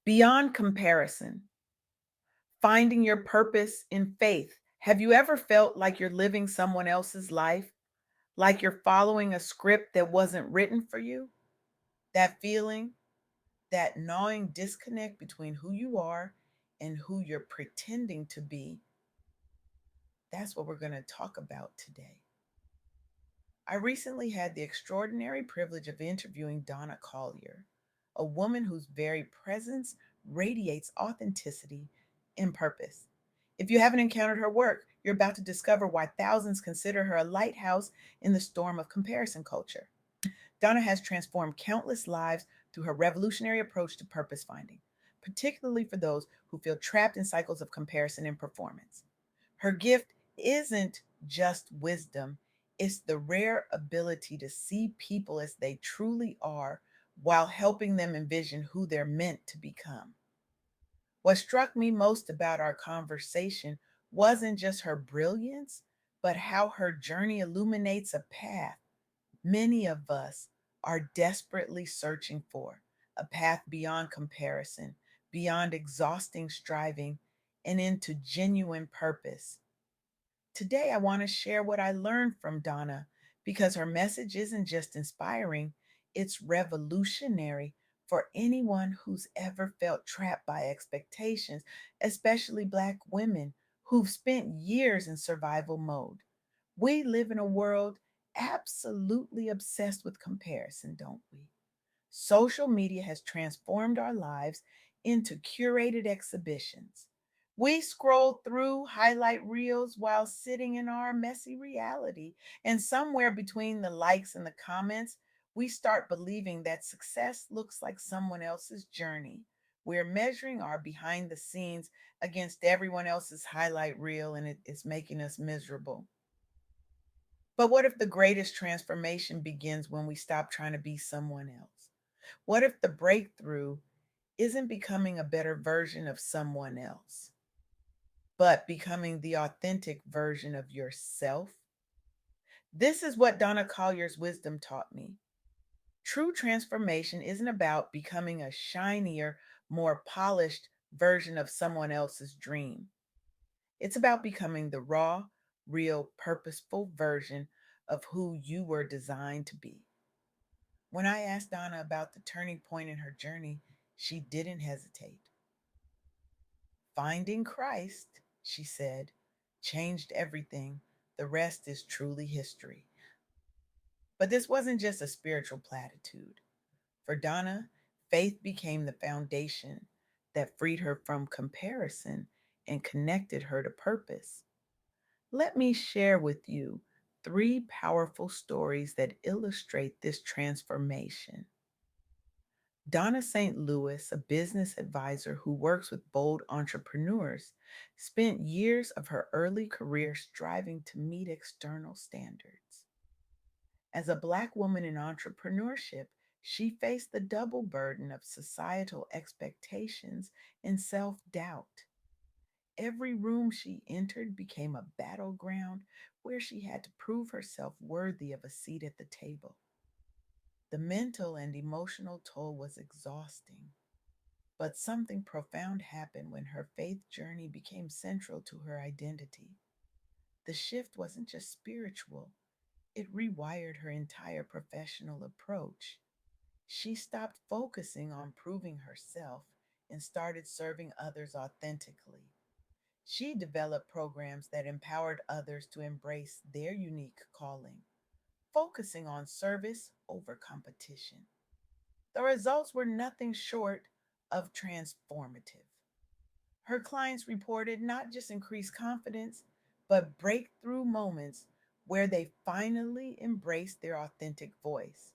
Beyond comparison, finding your purpose in faith. Have you ever felt like you're living someone else's life? Like you're following a script that wasn't written for you? That feeling, that gnawing disconnect between who you are and who you're pretending to be, that's what we're going to talk about today. I recently had the extraordinary privilege of interviewing Donna Collier, a woman whose very presence radiates authenticity and purpose. If you haven't encountered her work, you're about to discover why thousands consider her a lighthouse in the storm of comparison culture. Donna has transformed countless lives through her revolutionary approach to purpose finding, particularly for those who feel trapped in cycles of comparison and performance. Her gift isn't just wisdom, it's the rare ability to see people as they truly are while helping them envision who they're meant to become. What struck me most about our conversation wasn't just her brilliance, but how her journey illuminates a path many of us are desperately searching for, a path beyond comparison, beyond exhausting striving, and into genuine purpose. Today, I want to share what I learned from Donna because her message isn't just inspiring, it's revolutionary for anyone who's ever felt trapped by expectations, especially Black women who've spent years in survival mode. We live in a world absolutely obsessed with comparison, don't we? Social media has transformed our lives into curated exhibitions. We scroll through highlight reels while sitting in our messy reality. And somewhere between the likes and the comments, we start believing that success looks like someone else's journey. We're measuring our behind the scenes against everyone else's highlight reel, and it's making us miserable. But what if the greatest transformation begins when we stop trying to be someone else? What if the breakthrough isn't becoming a better version of someone else, but becoming the authentic version of yourself? This is what Donna Collier's wisdom taught me. True transformation isn't about becoming a shinier, more polished version of someone else's dream. It's about becoming the raw, real, purposeful version of who you were designed to be. When I asked Donna about the turning point in her journey, she didn't hesitate. Finding Christ, she said, changed everything. The rest is truly history. But this wasn't just a spiritual platitude. For Donna, faith became the foundation that freed her from comparison and connected her to purpose. Let me share with you three powerful stories that illustrate this transformation. Donna St. Louis, a business advisor who works with bold entrepreneurs, spent years of her early career striving to meet external standards. As a Black woman in entrepreneurship, she faced the double burden of societal expectations and self doubt. Every room she entered became a battleground where she had to prove herself worthy of a seat at the table. The mental and emotional toll was exhausting. But something profound happened when her faith journey became central to her identity. The shift wasn't just spiritual, it rewired her entire professional approach. She stopped focusing on proving herself and started serving others authentically. She developed programs that empowered others to embrace their unique calling, focusing on service over competition. The results were nothing short of transformative. Her clients reported not just increased confidence, but breakthrough moments where they finally embraced their authentic voice.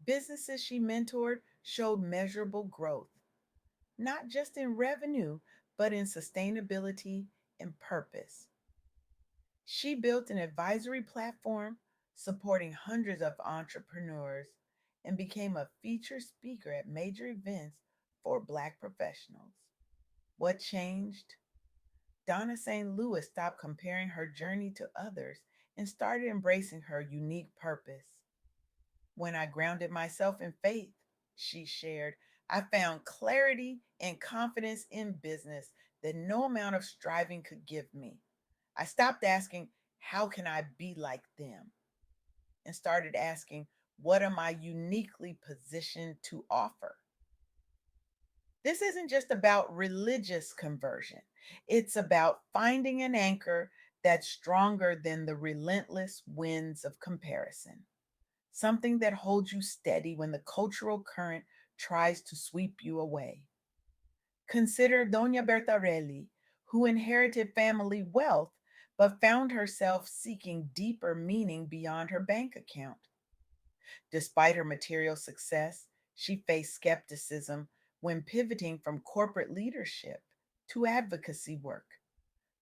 Businesses she mentored showed measurable growth, not just in revenue, but in sustainability and purpose. She built an advisory platform supporting hundreds of entrepreneurs and became a featured speaker at major events for Black professionals. What changed? Donna St. Louis stopped comparing her journey to others and started embracing her unique purpose. When I grounded myself in faith, she shared, I found clarity and confidence in business that no amount of striving could give me. I stopped asking, how can I be like them? And started asking, what am I uniquely positioned to offer? This isn't just about religious conversion, it's about finding an anchor that's stronger than the relentless winds of comparison, something that holds you steady when the cultural current tries to sweep you away. Consider Dona Bertarelli, who inherited family wealth but found herself seeking deeper meaning beyond her bank account. Despite her material success, she faced skepticism when pivoting from corporate leadership to advocacy work.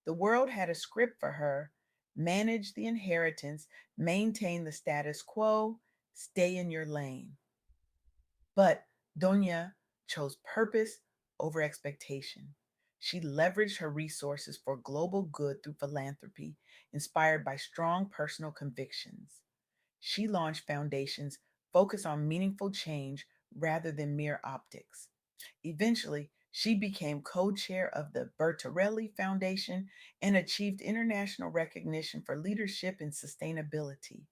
The world had a script for her: manage the inheritance, maintain the status quo, stay in your lane. But Doña chose purpose over expectation. She leveraged her resources for global good through philanthropy, inspired by strong personal convictions. She launched foundations focused on meaningful change rather than mere optics. Eventually, she became co chair of the Bertarelli Foundation and achieved international recognition for leadership and sustainability.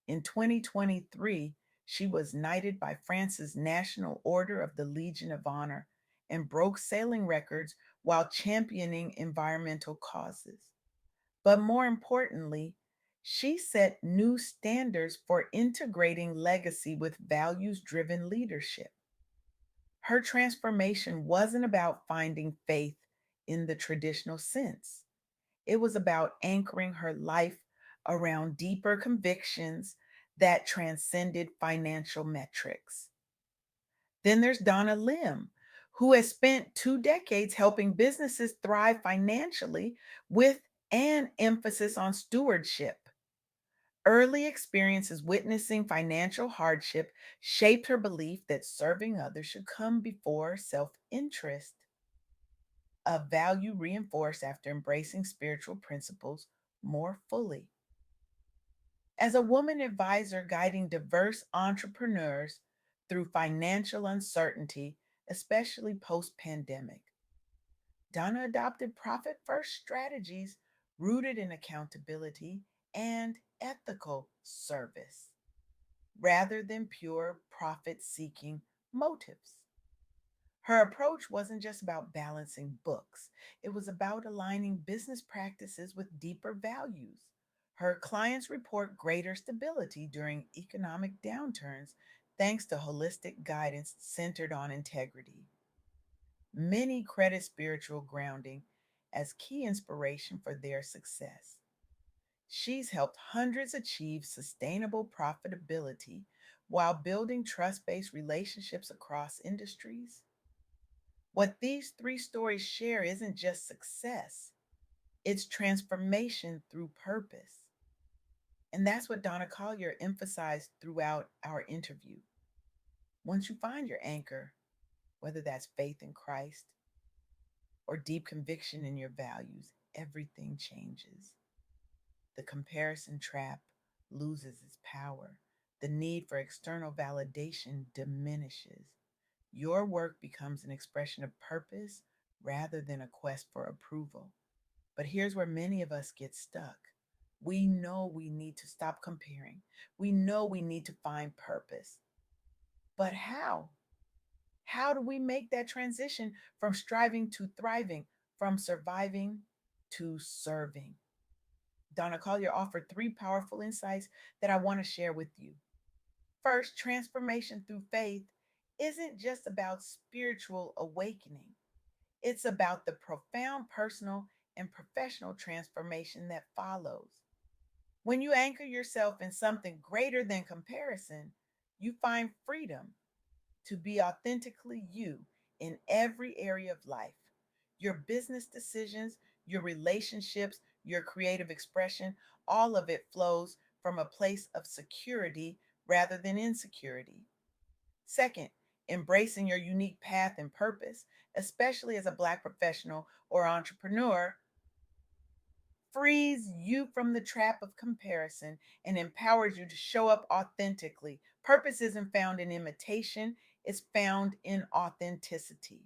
In 2023, she was knighted by France's National Order of the Legion of Honor and broke sailing records while championing environmental causes. But more importantly, she set new standards for integrating legacy with values driven leadership. Her transformation wasn't about finding faith in the traditional sense, it was about anchoring her life around deeper convictions that transcended financial metrics. Then there's Donna Lim, who has spent 2 decades helping businesses thrive financially with an emphasis on stewardship. Early experiences witnessing financial hardship shaped her belief that serving others should come before self interest, a value reinforced after embracing spiritual principles more fully. As a woman advisor guiding diverse entrepreneurs through financial uncertainty, especially post pandemic, Donna adopted profit first strategies rooted in accountability and ethical service rather than pure profit seeking motives. Her approach wasn't just about balancing books, it was about aligning business practices with deeper values. Her clients report greater stability during economic downturns thanks to holistic guidance centered on integrity. Many credit spiritual grounding as key inspiration for their success. She's helped hundreds achieve sustainable profitability while building trust based relationships across industries. What these three stories share isn't just success, it's transformation through purpose. And that's what Donna Collier emphasized throughout our interview. Once you find your anchor, whether that's faith in Christ or deep conviction in your values, everything changes. The comparison trap loses its power. The need for external validation diminishes. Your work becomes an expression of purpose rather than a quest for approval. But here's where many of us get stuck. We know we need to stop comparing. We know we need to find purpose. But how? How do we make that transition from striving to thriving, from surviving to serving? Donna Collier offered three powerful insights that I want to share with you. First, transformation through faith isn't just about spiritual awakening, it's about the profound personal and professional transformation that follows. When you anchor yourself in something greater than comparison, you find freedom to be authentically you in every area of life. Your business decisions, your relationships, your creative expression, all of it flows from a place of security rather than insecurity. Second, embracing your unique path and purpose, especially as a Black professional or entrepreneur, frees you from the trap of comparison and empowers you to show up authentically. Purpose isn't found in imitation, is found in authenticity.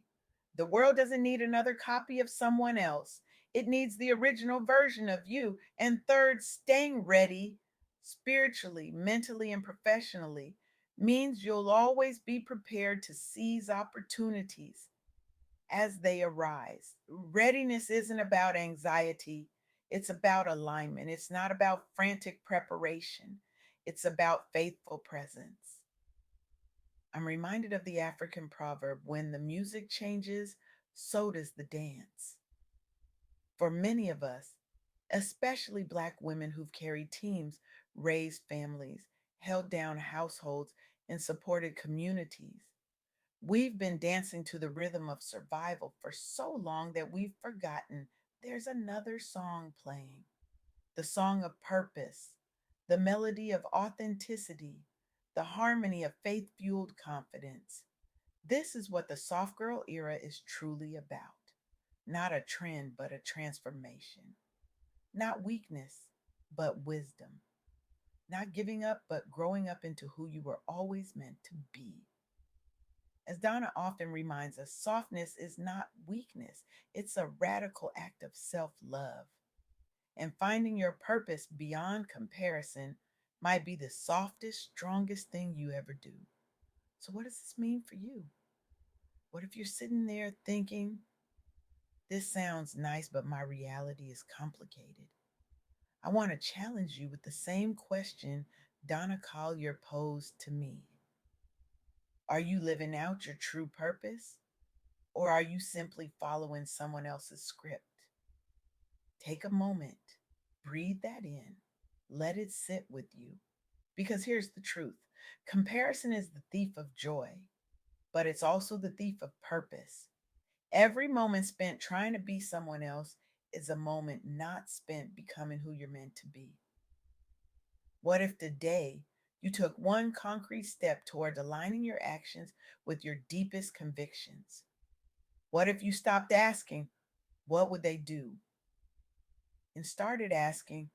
The world doesn't need another copy of someone else. It needs the original version of you. And third, staying ready spiritually, mentally, and professionally means you'll always be prepared to seize opportunities as they arise. Readiness isn't about anxiety, it's about alignment. It's not about frantic preparation, it's about faithful presence. I'm reminded of the African proverb, when the music changes, so does the dance. For many of us, especially Black women who've carried teams, raised families, held down households, and supported communities, we've been dancing to the rhythm of survival for so long that we've forgotten there's another song playing, the song of purpose, the melody of authenticity, the harmony of faith fueled confidence. This is what the soft girl era is truly about. Not a trend, but a transformation. Not weakness, but wisdom. Not giving up, but growing up into who you were always meant to be. As Donna often reminds us, softness is not weakness, it's a radical act of self love. And finding your purpose beyond comparison might be the softest, strongest thing you ever do. So, what does this mean for you? What if you're sitting there thinking, this sounds nice, but my reality is complicated? I want to challenge you with the same question Donna Collier posed to me. Are you living out your true purpose? Or are you simply following someone else's script? Take a moment, breathe that in, let it sit with you. Because here's the truth: comparison is the thief of joy, but it's also the thief of purpose. Every moment spent trying to be someone else is a moment not spent becoming who you're meant to be. What if today you took one concrete step toward aligning your actions with your deepest convictions? What if you stopped asking, what would they do? And started asking,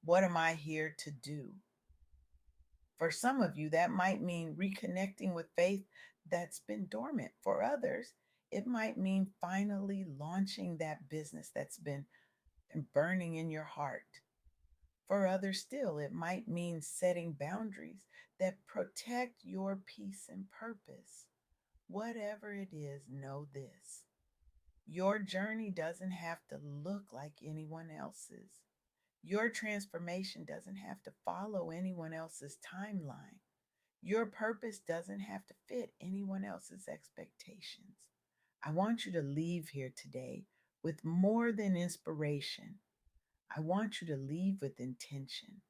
what am I here to do? For some of you, that might mean reconnecting with faith that's been dormant. For others, it might mean finally launching that business that's been burning in your heart. For others, still, it might mean setting boundaries that protect your peace and purpose. Whatever it is, know this: your journey doesn't have to look like anyone else's. Your transformation doesn't have to follow anyone else's timeline. Your purpose doesn't have to fit anyone else's expectations. I want you to leave here today with more than inspiration. I want you to leave with intention.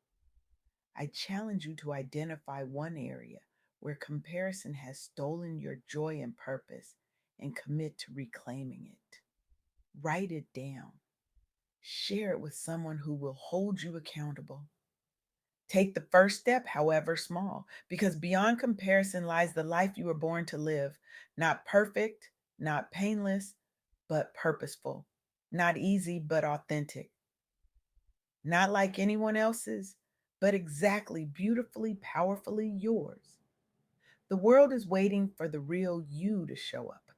I challenge you to identify one area where comparison has stolen your joy and purpose and commit to reclaiming it. Write it down. Share it with someone who will hold you accountable. Take the first step, however small, because beyond comparison lies the life you were born to live. Not perfect, not painless, but purposeful. Not easy, but authentic. Not like anyone else's, but exactly, beautifully, powerfully yours. The world is waiting for the real you to show up.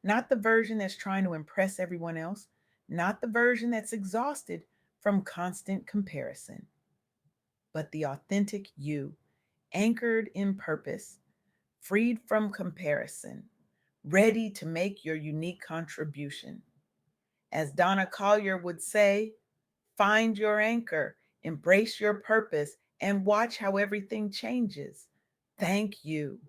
Not the version that's trying to impress everyone else, not the version that's exhausted from constant comparison, but the authentic you, anchored in purpose, freed from comparison, ready to make your unique contribution. As Donna Collier would say, find your anchor, embrace your purpose, and watch how everything changes. Thank you.